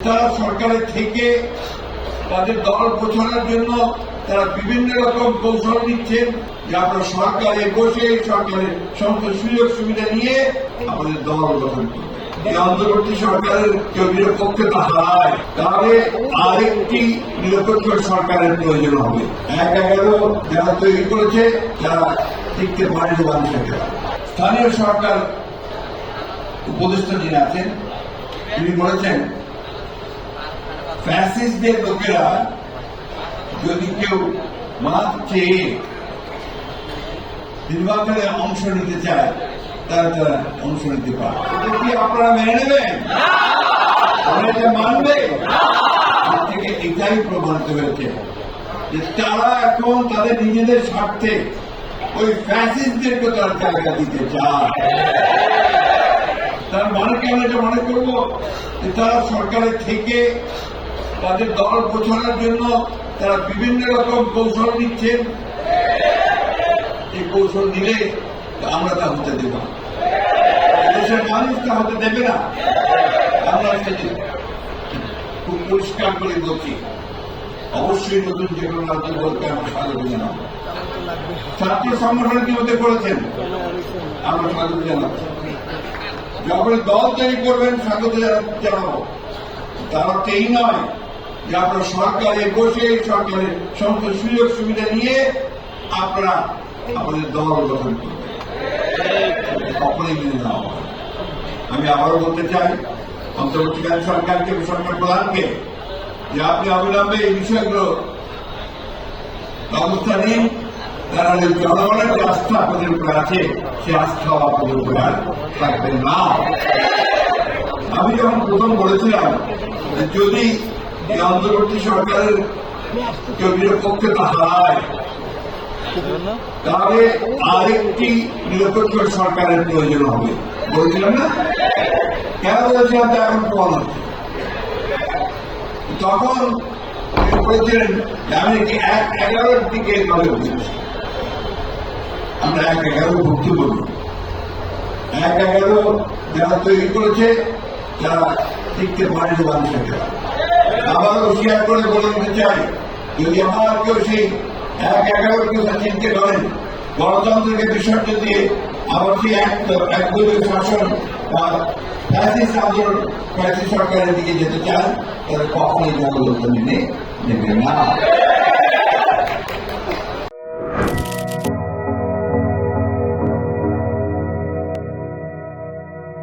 তারা সরকারের থেকে তাদের দল প্রচারের জন্য তারা বিভিন্ন রকম কৌশল নিচ্ছেন যে আপনারা সরকারে বসে সরকারের সমস্ত সুযোগ সুবিধা নিয়ে আমাদের দল গঠন করবেন। এই অন্তর্বর্তী সরকারের কেউ নিরপেক্ষতা হারায় তাহলে আরেকটি নিরপেক্ষ সরকারের প্রয়োজন হবে। ১-১১ যারা তৈরি করেছে যারা টিকতে পারেনি মানুষের স্থানীয় সরকার উপদেষ্টা যিনি আছেন তিনি বলেছেন ফ্যাসিস্টদের লোকেরা যদি কেউ মাঠ চেয়ে নির্বাচনে অংশ নিতে চায় তারা অংশ নিতে পারে। এটা কি আপনারা মেনে নেবেন? মানবে? থেকে এটাই প্রমাণিত হয়েছে যে তারা এখন তাদের নিজেদের স্বার্থে ওই ফ্যাসিস্টদেরকে তারা জায়গা দিতে চায়। তার মানে কি আমরা এটা মনে করবো যে তারা সরকারের থেকে তাদের দল প্রচারের জন্য তারা বিভিন্ন রকম কৌশল নিচ্ছেন, এই কৌশল নিলে আমরা তা হতে দেব না, দেশের মানুষ তা হতে দেবে না। আমরা খুব পরিষ্কার করে বলছি অবশ্যই নতুন যে কোনো রাজ্য বলতে আমরা স্বাগত জানাবো। ছাত্র সংগঠনের মধ্যে করেছেন আমরা স্বাগত জানাচ্ছি, যখন দল তৈরি করবেন স্বাগত জানাবো। তার অর্থ এই নয় যে আপনারা সরকারে বসে সরকারের সমস্ত সুযোগ সুবিধা নিয়ে আপনারা আমাদের দল গঠন করবেন, কখনই মেনে নেওয়া হবে। আমি আবারও বলতে চাই অন্তর্বর্তীকালীন সরকারকে, সরকার প্রধানকে যে আপনি অবিলম্বে এই বিষয়গুলো ব্যবস্থা নিন। তারা জনগণের যে আস্থা আপনাদের উপরে আছে সে আস্থা আপনাদের উপরে আর থাকবে না। আমি যখন প্রথম বলেছিলাম যদি এই অন্তর্বর্তী সরকারের কেউ নিরপেক্ষতা হারায় তাহলে আরেকটি নিরপেক্ষ সরকারের প্রয়োজন হবে বলেছিলাম না? কেন বলেছিলাম তা এখন প্রমাণ হচ্ছে। তখন বলেছিলেন যে আমি ১-১১ দিকে দলে বসেছি, আমরা ১-১ ভর্তি করব। ১-১ যারা তৈরি করেছে যারা টিকতে পারেনি মানুষের আবারও শেয়ার করে বলে দিতে চাই যদি আমার কেউ সেই ১-১ কেউ চিনতে পারেন গণতন্ত্রকে বিসর্জন দিয়ে আবার সেই একদলীয় শাসন বা ফ্যাসিস্ট আন্দোলন ফ্যাসিস্ট সরকারের দিকে যেতে চান তারা কখনোই জনগণ মেনে নেবে না।